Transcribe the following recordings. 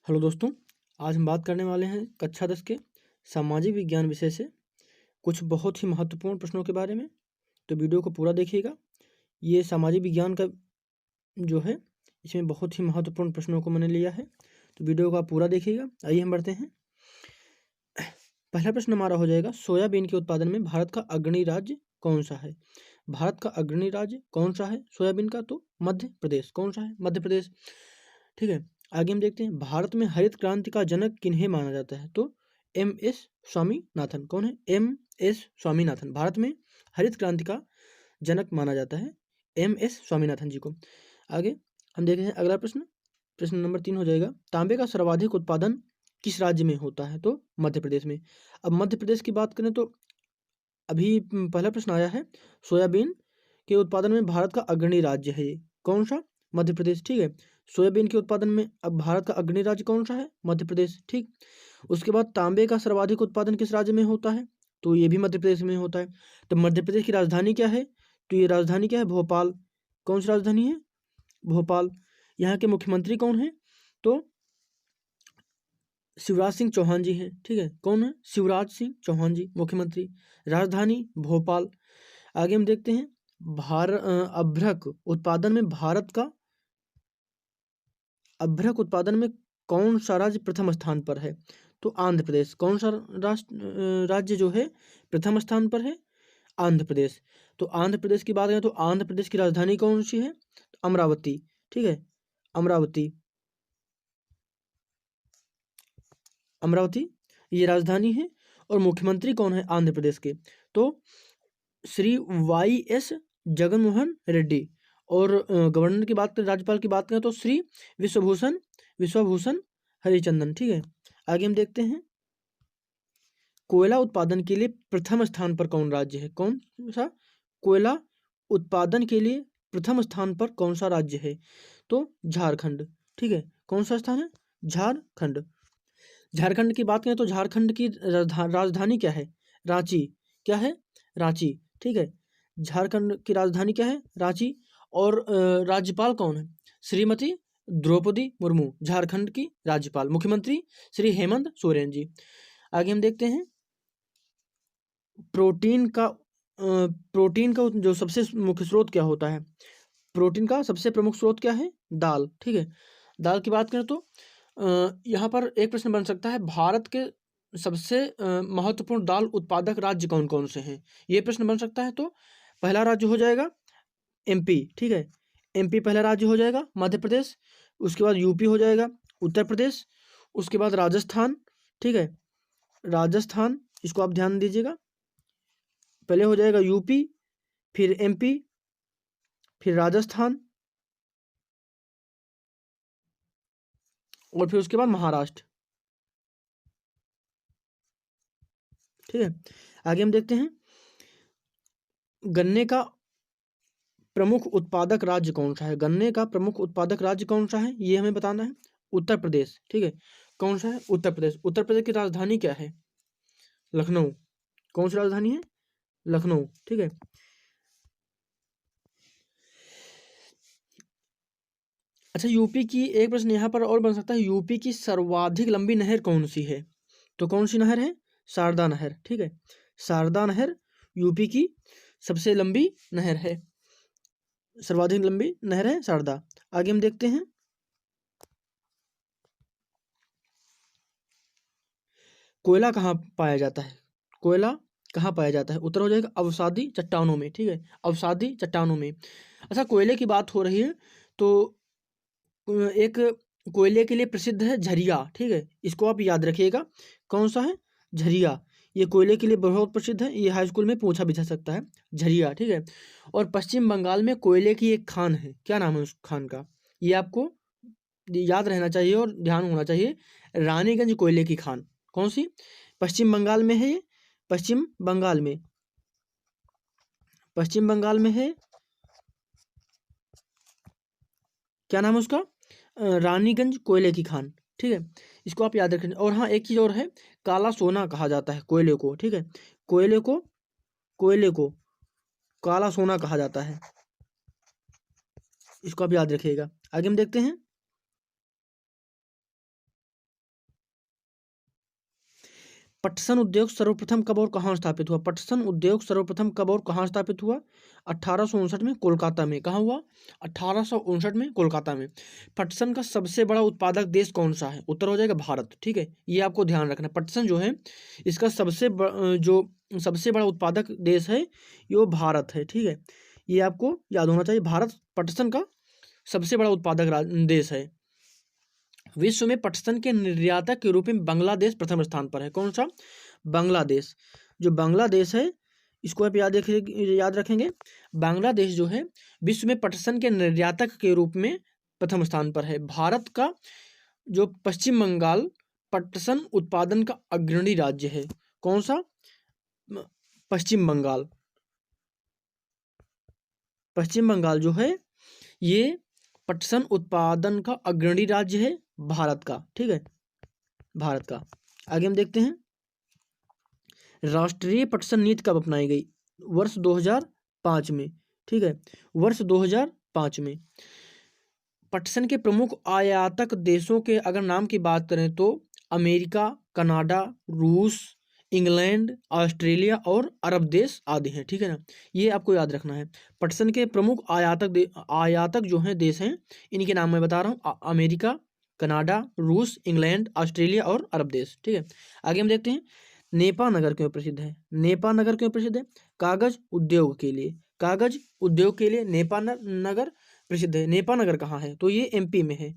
Hello दोस्तों, आज हम बात करने वाले हैं कक्षा 10 के सामाजिक विज्ञान विषय से कुछ बहुत ही महत्वपूर्ण प्रश्नों के बारे में। तो वीडियो को पूरा देखिएगा। ये सामाजिक विज्ञान का जो है, इसमें बहुत ही महत्वपूर्ण प्रश्नों को मैंने लिया है, तो वीडियो को आप पूरा देखिएगा। आइए हम बढ़ते हैं। पहला प्रश्न हमारा हो जाएगा, सोयाबीन के उत्पादन में भारत का अग्रणी राज्य कौन सा है? भारत का अग्रणी राज्य कौन सा है सोयाबीन का? तो मध्य प्रदेश। कौन सा है? मध्य प्रदेश। ठीक है, आगे हम देखते हैं, भारत में हरित क्रांति का जनक किन्हें माना जाता है? तो एम.एस. स्वामीनाथन। कौन है? एम.एस. स्वामीनाथन। भारत में हरित क्रांति का जनक माना जाता है एम.एस. स्वामीनाथन जी को। आगे हम देखते हैं अगला प्रश्न। प्रश्न नंबर 3 हो जाएगा, तांबे का सर्वाधिक उत्पादन किस राज्य में होता है? तो मध्य प्रदेश में। अब मध्य प्रदेश की बात करें तो अभी पहला प्रश्न आया है, सोयाबीन के उत्पादन में भारत का अग्रणी राज्य है ये कौन सा? मध्य प्रदेश। ठीक है, सोयाबीन के उत्पादन में अब भारत का अग्रणी राज्य कौन सा है? मध्य प्रदेश। ठीक, उसके बाद तांबे का सर्वाधिक उत्पादन किस राज्य में होता है? तो ये भी मध्य प्रदेश में होता है। तो मध्य प्रदेश की राजधानी क्या है? तो ये राजधानी क्या है? भोपाल। कौन सी राजधानी है? भोपाल। यहाँ के मुख्यमंत्री कौन है? तो शिवराज सिंह चौहान जी हैं। ठीक है, कौन है? शिवराज सिंह चौहान जी मुख्यमंत्री। राजधानी भोपाल। आगे हम देखते हैं, अभ्रक उत्पादन में भारत का अभ्रक उत्पादन में कौन सा राज्य प्रथम स्थान पर है? तो आंध्र प्रदेश। कौन सा राज्य जो है प्रथम स्थान पर है? आंध्र प्रदेश। तो आंध्र प्रदेश की बात करें तो आंध्र प्रदेश की राजधानी कौन सी है? तो अमरावती। ठीक है, अमरावती। अमरावती ये राजधानी है। और मुख्यमंत्री कौन है आंध्र प्रदेश के? तो श्री वाई.एस. जगनमोहन रेड्डी। और गवर्नर की बात करें, राज्यपाल की बात करें तो श्री विश्वभूषण हरिचंदन। ठीक है, आगे हम देखते हैं, कोयला उत्पादन के लिए प्रथम स्थान पर कौन राज्य है? कौन सा? कोयला उत्पादन के लिए प्रथम स्थान पर कौन सा राज्य है? तो झारखंड। ठीक है, कौन सा स्थान है? झारखंड। झारखंड की बात करें तो झारखंड की राजधानी क्या है? रांची। क्या है? रांची। ठीक है, झारखंड की राजधानी क्या है? रांची। और राज्यपाल कौन है? श्रीमती द्रौपदी मुर्मू, झारखंड की राज्यपाल। मुख्यमंत्री श्री हेमंत सोरेन जी। आगे हम देखते हैं, प्रोटीन का जो सबसे मुख्य स्रोत क्या होता है? प्रोटीन का सबसे प्रमुख स्रोत क्या है? दाल। ठीक है, दाल की बात करें तो यहाँ पर एक प्रश्न बन सकता है, भारत के सबसे महत्वपूर्ण दाल उत्पादक राज्य कौन कौन से हैं? ये प्रश्न बन सकता है। तो पहला राज्य हो जाएगा एमपी। ठीक है, एमपी पहला राज्य हो जाएगा। मध्य प्रदेश, उसके बाद यूपी हो जाएगा, उत्तर प्रदेश, उसके बाद राजस्थान। ठीक है, राजस्थान, इसको आप ध्यान दीजिएगा। पहले हो जाएगा यूपी, फिर एमपी, फिर राजस्थान, और फिर उसके बाद महाराष्ट्र। ठीक है, आगे हम देखते हैं, गन्ने का प्रमुख उत्पादक राज्य कौन सा है? गन्ने का प्रमुख उत्पादक राज्य कौन सा है, ये हमें बताना है। उत्तर प्रदेश। ठीक है, कौन सा है? उत्तर प्रदेश। उत्तर प्रदेश की राजधानी क्या है? लखनऊ। कौन सी राजधानी है? लखनऊ। ठीक है, अच्छा, यूपी की एक प्रश्न यहाँ पर और बन सकता है, यूपी की सर्वाधिक लंबी नहर कौन सी है? तो कौन सी नहर है? शारदा नहर। ठीक है, शारदा नहर यूपी की सबसे लंबी नहर है, सर्वाधिक लंबी नहर है शारदा। आगे हम देखते हैं, कोयला कहाँ पाया जाता है? कोयला कहाँ पाया जाता है? उत्तर हो जाएगा अवसादी चट्टानों में। ठीक है, अवसादी चट्टानों में। अच्छा, कोयले की बात हो रही है तो एक कोयले के लिए प्रसिद्ध है झरिया। ठीक है, इसको आप याद रखिएगा। कौन सा है? झरिया। ये कोयले के लिए बहुत प्रसिद्ध है, ये हाई स्कूल में पूछा भी जा सकता है, झरिया। ठीक है, और पश्चिम बंगाल में कोयले की एक खान है, क्या नाम है उस खान का? ये आपको याद रहना चाहिए और ध्यान होना चाहिए, रानीगंज कोयले की खान। कौन सी? पश्चिम बंगाल में है ये, पश्चिम बंगाल में, पश्चिम बंगाल में है। क्या नाम है उसका? रानीगंज कोयले की खान। ठीक है, इसको आप याद रखें। और हाँ, एक चीज़ और है, काला सोना कहा जाता है कोयले को। ठीक है, कोयले को काला सोना कहा जाता है, इसको आप याद रखिएगा। आगे हम देखते हैं, पटसन उद्योग सर्वप्रथम कब और कहाँ स्थापित हुआ? पटसन उद्योग सर्वप्रथम कब और कहाँ स्थापित हुआ? 1859 में कोलकाता में। कहाँ हुआ? 1859 में कोलकाता में। पटसन का सबसे बड़ा उत्पादक देश कौन सा है? उत्तर हो जाएगा भारत। ठीक है, ये आपको ध्यान रखना। पटसन जो है इसका सबसे बड़ा उत्पादक देश है वो भारत है। ठीक है, ये आपको याद होना चाहिए। भारत पटसन का सबसे बड़ा उत्पादक देश है। विश्व में पटसन के निर्यातक के रूप में बांग्लादेश प्रथम स्थान पर है। कौन सा? बांग्लादेश। जो बांग्लादेश है इसको आप याद रखेंगे। बांग्लादेश जो है विश्व में पटसन के निर्यातक के रूप में प्रथम स्थान पर है। भारत का जो पश्चिम बंगाल पटसन उत्पादन का अग्रणी राज्य है। कौन सा? पश्चिम बंगाल। पश्चिम बंगाल जो है ये पटसन उत्पादन का अग्रणी राज्य है भारत का। ठीक है, भारत का। आगे हम देखते हैं राष्ट्रीय पटसन नीति कब अपनाई गई? वर्ष 2005 में। ठीक है, वर्ष 2005 में। पटसन के प्रमुख आयातक देशों के अगर नाम की बात करें तो अमेरिका, कनाडा, रूस, इंग्लैंड, ऑस्ट्रेलिया और अरब देश आदि हैं। ठीक है ना, ये आपको याद रखना है। पटसन के प्रमुख आयातक जो हैं देश हैं, इनके नाम मैं बता रहा हूँ। अमेरिका, कनाडा, रूस, इंग्लैंड, ऑस्ट्रेलिया और अरब देश। ठीक है, आगे हम देखते हैं नेपा नगर क्यों प्रसिद्ध है? नेपा नगर क्यों प्रसिद्ध है? कागज उद्योग के लिए। कागज उद्योग के लिए नेपा नगर प्रसिद्ध है। नेपा नगर कहाँ है? तो ये एमपी में है।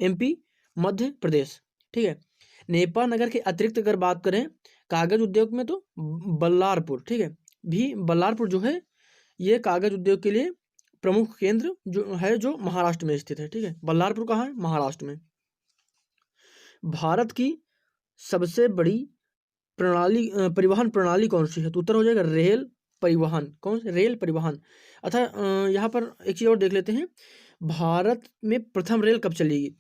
एमपी, मध्य प्रदेश। ठीक है, नेपा नगर के अतिरिक्त अगर बात करें कागज उद्योग में तो बल्लारपुर। ठीक है, भी बल्लारपुर जो है ये कागज उद्योग के लिए प्रमुख केंद्र जो है, जो महाराष्ट्र में स्थित है। ठीक है, बल्लारपुर कहाँ है? महाराष्ट्र में। भारत की सबसे बड़ी परिवहन प्रणाली कौन सी है? तो उत्तर हो जाएगा रेल परिवहन। कौन सी? रेल परिवहन। अच्छा, यहाँ पर एक चीज और देख लेते हैं। भारत में प्रथम रेल कब चली?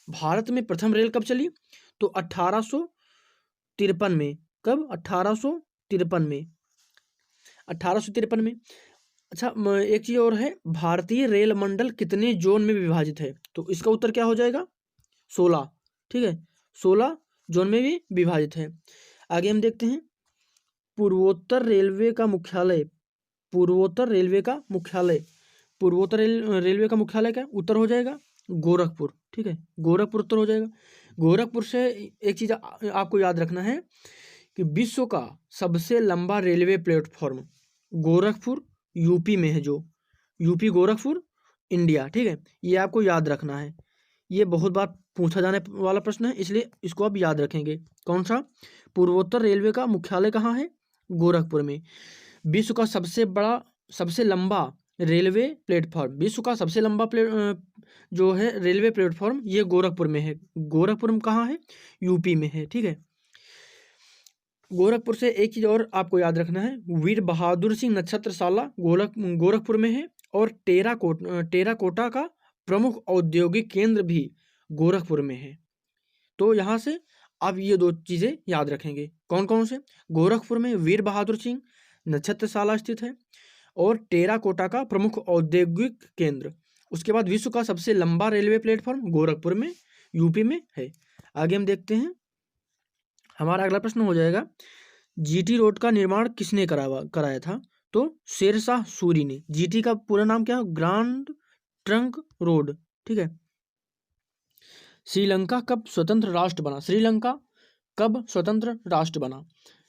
भारत में प्रथम रेल कब चली? तो 1853 में। कब? 1853 में। 1853 में। अच्छा, एक चीज और है, भारतीय रेल मंडल कितने जोन में विभाजित है? तो इसका उत्तर क्या हो जाएगा? 16। ठीक है, 16 जोन में भी विभाजित है। आगे हम देखते हैं पूर्वोत्तर रेलवे का मुख्यालय। पूर्वोत्तर रेलवे का मुख्यालय। पूर्वोत्तर रेलवे का मुख्यालय क्या? उत्तर हो जाएगा गोरखपुर। ठीक है, गोरखपुर उत्तर हो जाएगा। गोरखपुर से एक चीज आपको याद रखना है कि विश्व का सबसे लंबा रेलवे प्लेटफॉर्म गोरखपुर यूपी में है। जो यूपी, गोरखपुर, इंडिया। ठीक है, ये आपको याद रखना है। ये बहुत बार पूछा जाने वाला प्रश्न है, इसलिए इसको आप याद रखेंगे। कौन सा? पूर्वोत्तर रेलवे का मुख्यालय कहाँ है? गोरखपुर में। विश्व का सबसे लंबा रेलवे प्लेटफॉर्म, विश्व का सबसे लंबा जो है रेलवे प्लेटफॉर्म, ये गोरखपुर में है। गोरखपुर में कहाँ है? यूपी में है। ठीक है, गोरखपुर से एक चीज और आपको याद रखना है, वीर बहादुर सिंह नक्षत्रशाला गोरखपुर में है। और टेराकोटा का प्रमुख औद्योगिक केंद्र भी गोरखपुर में है। तो यहाँ से आप ये दो चीजें याद रखेंगे। कौन कौन से? गोरखपुर में वीर बहादुर सिंह नक्षत्रशाला स्थित है और टेराकोटा का प्रमुख औद्योगिक केंद्र। उसके बाद विश्व का सबसे लंबा रेलवे प्लेटफॉर्म गोरखपुर में, यूपी में है। आगे हम देखते हैं, हमारा अगला प्रश्न हो जाएगा जीटी रोड का निर्माण किसने कराया था? तो शेरशाह सूरी ने। जीटी का पूरा नाम क्या है? Grand trunk road. ठीक है, श्रीलंका कब स्वतंत्र राष्ट्र बना? श्रीलंका कब स्वतंत्र राष्ट्र बना?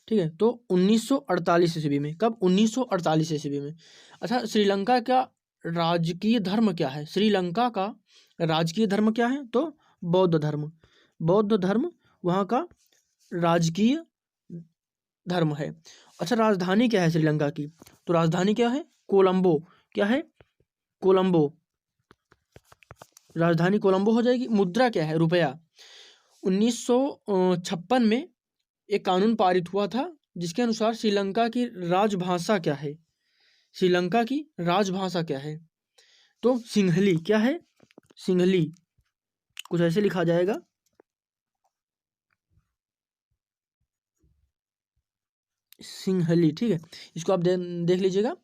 ठीक है, तो 1948 ईस्वी में। कब? 1948 ईस्वी में। अच्छा, श्रीलंका का राजकीय धर्म क्या है? श्रीलंका का राजकीय धर्म क्या है? तो बौद्ध धर्म। बौद्ध धर्म वहाँ का राजकीय धर्म है। अच्छा, राजधानी क्या है श्रीलंका की? तो राजधानी क्या है? कोलंबो। क्या है? कोलंबो। राजधानी कोलंबो हो जाएगी। मुद्रा क्या है? रुपया। 1956 में एक कानून पारित हुआ था जिसके अनुसार श्रीलंका की राजभाषा क्या है? श्रीलंका की राजभाषा क्या है? तो सिंहली। क्या है? सिंहली। कुछ ऐसे लिखा जाएगा, सिंहली। ठीक है, इसको आप देख लीजिएगा।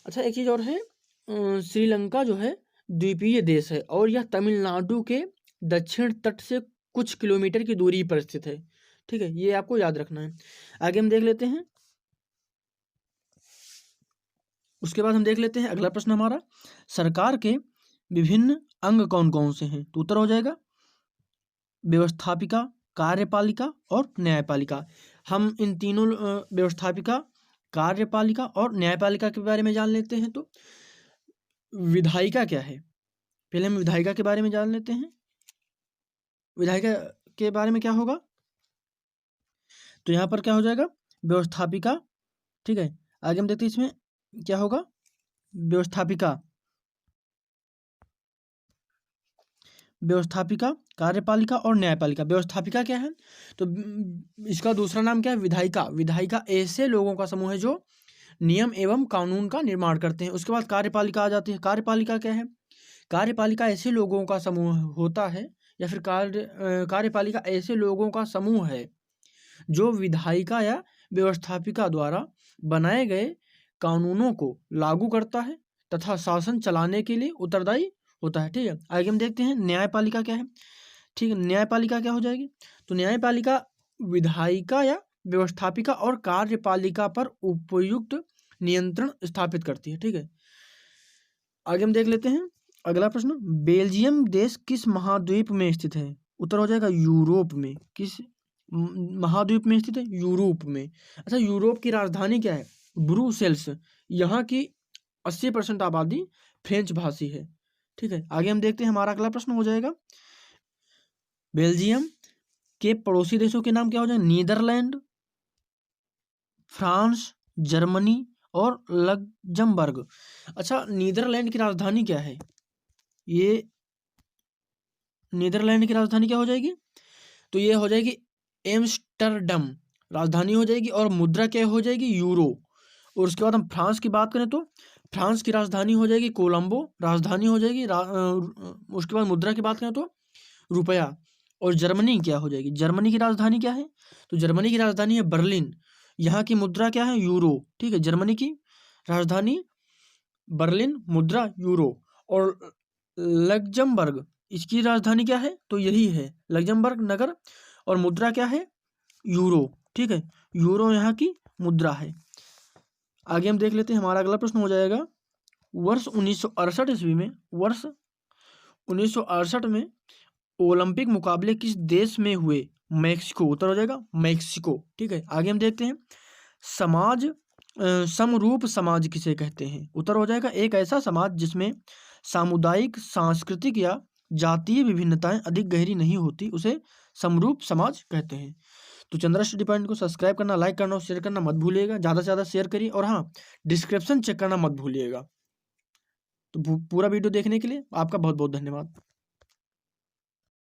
अच्छा, एक चीज और है, श्रीलंका जो है द्वीपीय देश है और यह तमिलनाडु के दक्षिण तट से कुछ किलोमीटर की दूरी पर स्थित है। ठीक है, ये आपको याद रखना है। आगे हम देख लेते हैं, उसके बाद हम देख लेते हैं अगला प्रश्न हमारा, सरकार के विभिन्न अंग कौन कौन से हैं? तो उत्तर हो जाएगा व्यवस्थापिका, कार्यपालिका और न्यायपालिका। हम इन तीनों व्यवस्थापिका, कार्यपालिका और न्यायपालिका के बारे में जान लेते हैं। तो विधायिका क्या है? पहले हम विधायिका के बारे में जान लेते हैं। विधायिका के बारे में क्या होगा? तो यहाँ पर क्या हो जाएगा? व्यवस्थापिका, ठीक है। आगे हम देखते हैं इसमें क्या होगा, व्यवस्थापिका, व्यवस्थापिका, कार्यपालिका और न्यायपालिका। व्यवस्थापिका क्या है? तो इसका दूसरा नाम क्या है? विधायिका। विधायिका ऐसे लोगों का समूह है जो नियम एवं कानून का निर्माण करते हैं। उसके बाद कार्यपालिका आ जाती है। कार्यपालिका क्या है? कार्यपालिका ऐसे लोगों का समूह होता है, या फिर कार्यपालिका ऐसे लोगों का समूह है जो विधायिका या व्यवस्थापिका द्वारा बनाए गए कानूनों को लागू करता है तथा शासन चलाने के लिए उत्तरदायी होता है। ठीक है, आगे हम देखते हैं न्यायपालिका क्या है। ठीक है, न्यायपालिका क्या हो जाएगी? तो न्यायपालिका विधायिका या व्यवस्थापिका और कार्यपालिका पर उपयुक्त नियंत्रण स्थापित करती है। ठीक है, आगे हम देख लेते हैं अगला प्रश्न, बेल्जियम देश किस महाद्वीप में स्थित है? उत्तर हो जाएगा यूरोप में। किस महाद्वीप में स्थित है? यूरोप में। अच्छा, यूरोप की राजधानी क्या है? ब्रुसेल्स। यहाँ की 80% आबादी फ्रेंच भाषी है। ठीक है, आगे हम देखते हैं हमारा अगला प्रश्न हो जाएगा, बेल्जियम के पड़ोसी देशों के नाम क्या हो जाएंगे? नीदरलैंड, फ्रांस, जर्मनी और लग्जमबर्ग। अच्छा, नीदरलैंड की राजधानी क्या है? ये नीदरलैंड की राजधानी क्या हो जाएगी? तो ये हो जाएगी एम्स्टर्डम, राजधानी हो जाएगी, और मुद्रा क्या हो जाएगी? यूरो। और उसके बाद हम फ्रांस की बात करें तो फ्रांस की राजधानी हो जाएगी कोलंबो, राजधानी हो जाएगी उसके बाद मुद्रा की बात करें तो रुपया। और जर्मनी क्या हो जाएगी? जर्मनी की राजधानी क्या है? तो जर्मनी की राजधानी है बर्लिन, यहाँ की मुद्रा क्या है? यूरो। ठीक है, जर्मनी की राजधानी बर्लिन, मुद्रा यूरो। और लग्जमबर्ग, इसकी राजधानी क्या है? तो यही है लग्जमबर्ग नगर, और मुद्रा क्या है? यूरो। ठीक है, यूरो यहाँ की मुद्रा है। आगे हम देख लेते हैं हमारा अगला प्रश्न हो जाएगा, वर्ष 1968 ईस्वी में, वर्ष 1968 में ओलंपिक मुकाबले किस देश में हुए? मैक्सिको। उत्तर हो जाएगा मैक्सिको। ठीक है, आगे हम देखते हैं समाज, समरूप समाज किसे कहते हैं? उत्तर हो जाएगा एक ऐसा समाज जिसमें सामुदायिक, सांस्कृतिक या जातीय विभिन्नताएं अधिक गहरी नहीं होती, उसे समरूप समाज कहते हैं। तो चंद्रा स्टडी पॉइंट को सब्सक्राइब करना, लाइक करना और शेयर करना मत भूलिएगा। ज़्यादा से ज़्यादा शेयर करिए, और हाँ, डिस्क्रिप्शन चेक करना मत भूलिएगा। तो पूरा वीडियो देखने के लिए आपका बहुत बहुत धन्यवाद।